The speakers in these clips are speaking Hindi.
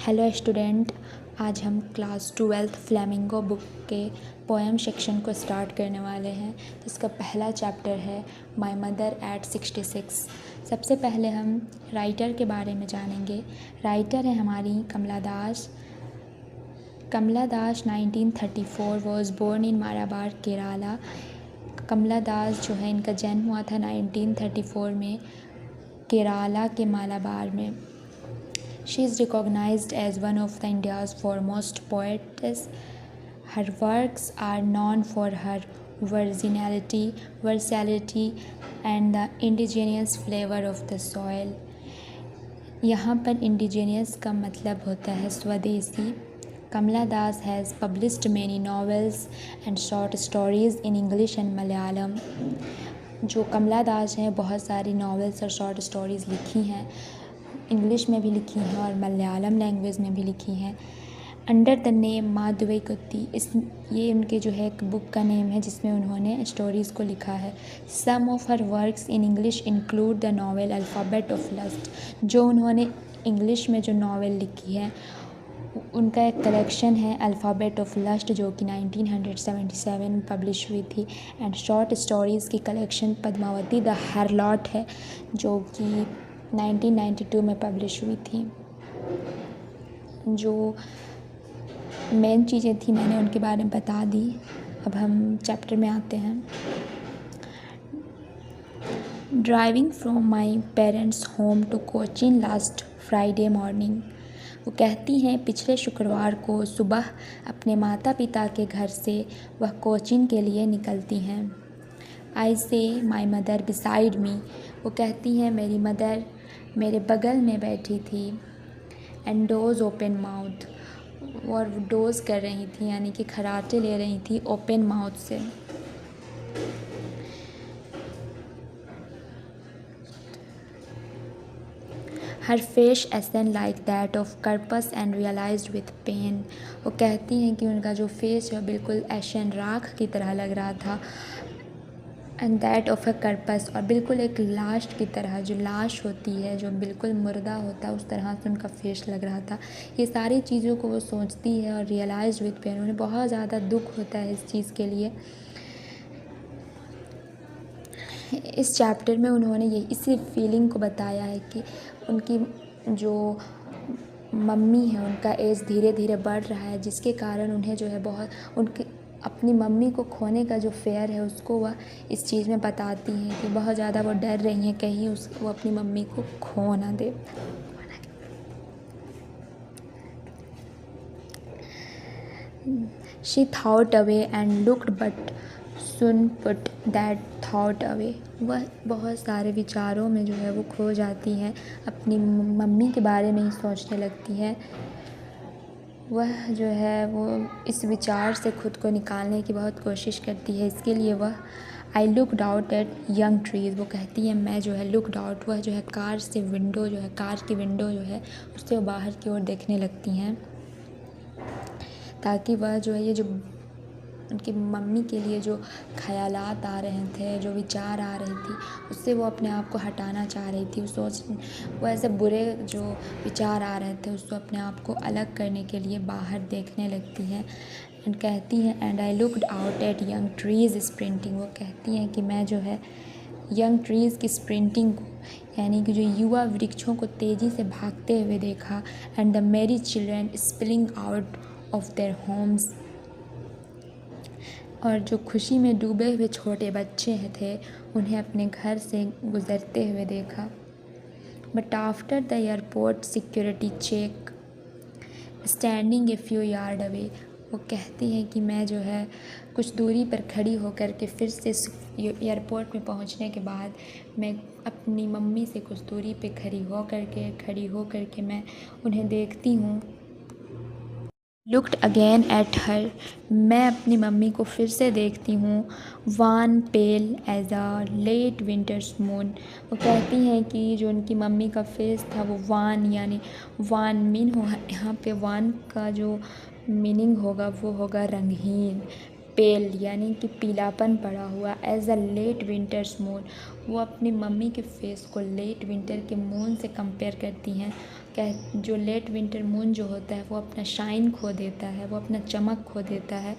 हेलो स्टूडेंट, आज हम क्लास 12th फ्लेमिंगो बुक के पोएम सेक्शन को स्टार्ट करने वाले हैं। जिसका पहला चैप्टर है माय मदर एट 66। सबसे पहले हम राइटर के बारे में जानेंगे। राइटर है हमारी Kamala Das. Kamala Das 1934 was born in Malabar Kerala. Kamala Das जो है, इनका जन्म हुआ था 1934 में केरला के मालाबार में। She is recognized as one of the India's foremost poets. Her works are known for her versatility, and the indigenous flavor of the soil. यहाँ पर indigenous का मतलब होता है स्वदेशी। Kamala Das has published many novels and short stories in English and Malayalam. जो कमला दास हैं, बहुत सारी नॉवेल्स और शॉर्ट स्टोरीज़ लिखी हैं, इंग्लिश में भी लिखी हैं और मलयालम लैंग्वेज में भी लिखी हैं। अंडर द नेम माधुवैकुत्ती, ये उनके जो है एक बुक का नेम है जिसमें उन्होंने स्टोरीज़ को लिखा है। Some of her works in English include the novel Alphabet of Lust. जो उन्होंने इंग्लिश में जो नॉवेल लिखी है उनका एक कलेक्शन है अल्फ़ाबेट ऑफ लस्ट, जो कि 1977 में पब्लिश हुई थी। एंड शॉर्ट स्टोरीज़ की कलेक्शन पद्मावती द हार्लॉट है, जो कि 1992 में पब्लिश हुई थी। जो मेन चीज़ें थी मैंने उनके बारे में बता दी। अब हम चैप्टर में आते हैं। Driving from my parents home to Cochin last Friday morning. वो कहती हैं पिछले शुक्रवार को सुबह अपने माता पिता के घर से वह कोचीन के लिए निकलती हैं। आई से माई मदर बिसाइड मी। वो कहती हैं मेरी मदर मेरे बगल में बैठी थी। एंड डोज ओपन माउथ, और वो डोज कर रही थी यानी कि खराटे ले रही थी ओपन माउथ से। Her face ashen like that of corpse and realised with pain. वो कहती हैं कि उनका जो फेस है बिल्कुल एशन राख की तरह लग रहा था, and that of a corpus, और बिल्कुल एक लाश की तरह, जो लाश होती है जो बिल्कुल मुर्दा होता है उस तरह से उनका फेस लग रहा था। ये सारी चीज़ों को वो सोचती है और रियलाइज विथ पेन, उन्हें बहुत ज़्यादा दुख होता है इस चीज़ के लिए। इस चैप्टर में उन्होंने ये इसी फीलिंग को बताया है कि उनकी जो मम्मी है उनका एज धीरे धीरे बढ़ रहा है, जिसके कारण उन्हें जो है बहुत उनकी अपनी मम्मी को खोने का जो फेयर है उसको वह इस चीज़ में बताती हैं कि बहुत ज़्यादा वो डर रही हैं कहीं वो अपनी मम्मी को खो ना दे। She thought away and looked but soon put that thought away. वह बहुत सारे विचारों में जो है वो खो जाती हैं, अपनी मम्मी के बारे में ही सोचने लगती है। वह जो है वो इस विचार से ख़ुद को निकालने की बहुत कोशिश करती है। इसके लिए वह I looked out at young trees, वो कहती है मैं जो है लुकड आउट, वह जो है कार से विंडो जो है, कार की विंडो जो है उससे वो बाहर की ओर देखने लगती हैं, ताकि वह जो है ये जो उनकी मम्मी के लिए जो ख़यालात आ रहे थे, जो विचार आ रही थी, उससे वो अपने आप को हटाना चाह रही थी। वो ऐसे बुरे जो विचार आ रहे थे उसको अपने आप को अलग करने के लिए बाहर देखने लगती हैं। एंड कहती हैं and I looked out at young trees sprinting. वो कहती हैं कि मैं जो है यंग ट्रीज़ की स्प्रिंटिंग को, यानी कि जो युवा वृक्षों को तेज़ी से भागते हुए देखा। एंड द मेरी children spilling out of their homes, और जो खुशी में डूबे हुए छोटे बच्चे थे उन्हें अपने घर से गुज़रते हुए देखा। But after the airport security check standing a few yard away. वो कहती हैं कि मैं जो है कुछ दूरी पर खड़ी होकर के फिर से एयरपोर्ट में पहुंचने के बाद मैं अपनी मम्मी से कुछ दूरी पे खड़ी हो करके मैं उन्हें देखती हूँ। लुक्ड अगेन एट हर, मैं अपनी मम्मी को फिर से देखती हूँ। Wan pale as a late winter's moon. वो कहती हैं कि जो उनकी मम्मी का फेस था वो वान, यानी वान मीन हो, यहाँ पे वान का जो मीनिंग होगा वो होगा रंगहीन। पेल यानी कि पीलापन पड़ा हुआ। As a late winter's moon, वो अपनी मम्मी के फेस को लेट विंटर के मून से कंपेयर करती हैं। जो लेट विंटर मून जो होता है वो अपना शाइन खो देता है, वो अपना चमक खो देता है,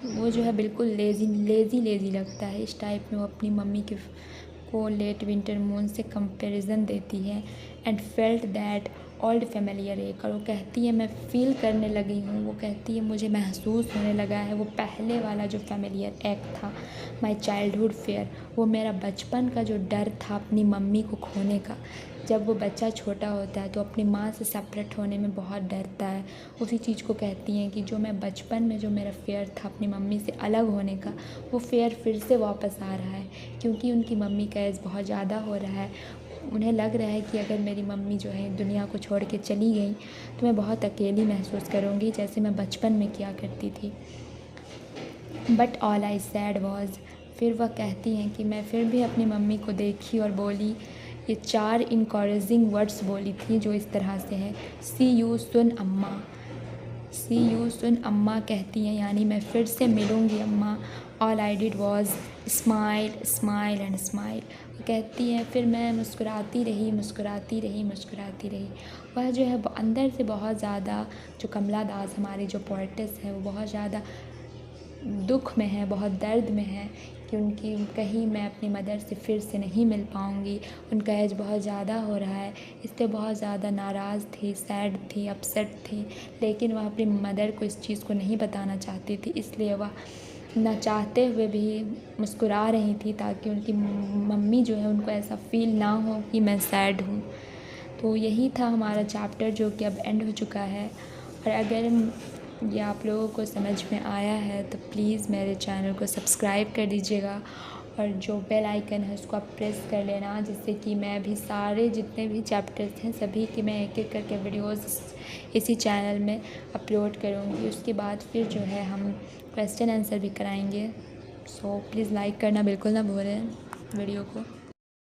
वो जो है बिल्कुल लेज़ी लगता है। इस टाइप में वो अपनी मम्मी को लेट विंटर मून से कंपैरिजन देती है। And felt that old familiar एक, और वो कहती है मैं फ़ील करने लगी हूँ, वो कहती है मुझे महसूस होने लगा है वो पहले वाला जो फेमिलियर एक था, माई चाइल्डहुड फेयर, वो मेरा बचपन का जो डर था अपनी मम्मी को खोने का। जब वो बच्चा छोटा होता है तो अपनी माँ से सेपरेट होने में बहुत डरता है। उसी चीज़ को कहती हैं कि जो मैं बचपन में जो मेरा फ़ियर था अपनी मम्मी से अलग होने का, वो फ़ियर फिर से वापस आ रहा है, क्योंकि उनकी मम्मी का एज बहुत ज़्यादा हो रहा है। उन्हें लग रहा है कि अगर मेरी मम्मी जो है दुनिया को छोड़ के चली गई तो मैं बहुत अकेली महसूस करूँगी, जैसे मैं बचपन में किया करती थी। But all I sad was, फिर वह कहती हैं कि मैं फिर भी अपनी मम्मी को देखी और बोली, ये 4 इनकरेजिंग वर्ड्स बोली थी जो इस तरह से है, सी यू सुन अम्मा। सी यू सुन अम्मा कहती हैं यानी मैं फिर से मिलूँगी अम्मा। All I did was smile smile and smile, कहती हैं फिर मैं मुस्कुराती रही मुस्कुराती रही मुस्कुराती रही। वह जो है अंदर से बहुत ज़्यादा, जो कमला दास हमारी जो पोएटिस है, वो बहुत ज़्यादा दुख में है, बहुत दर्द में है कि उनकी कहीं मैं अपनी मदर से फिर से नहीं मिल पाऊँगी। उनका एज बहुत ज़्यादा हो रहा है, इससे बहुत ज़्यादा नाराज़ थी, सैड थी, अपसेट थी, लेकिन वह अपनी मदर को इस चीज़ को नहीं बताना चाहती थी, इसलिए वह ना चाहते हुए भी मुस्कुरा रही थी ताकि उनकी मम्मी जो है उनको ऐसा फ़ील ना हो कि मैं सैड हूँ। तो यही था हमारा चैप्टर जो कि अब एंड हो चुका है। और अगर ये आप लोगों को समझ में आया है तो प्लीज़ मेरे चैनल को सब्सक्राइब कर दीजिएगा और जो बेल आइकन है उसको आप प्रेस कर लेना, जिससे कि मैं भी सारे जितने भी चैप्टर्स हैं सभी की मैं एक एक करके वीडियोस इसी चैनल में अपलोड करूँगी। उसके बाद फिर जो है हम क्वेश्चन आंसर भी कराएंगे। सो प्लीज़ लाइक करना बिल्कुल ना भूलें वीडियो को।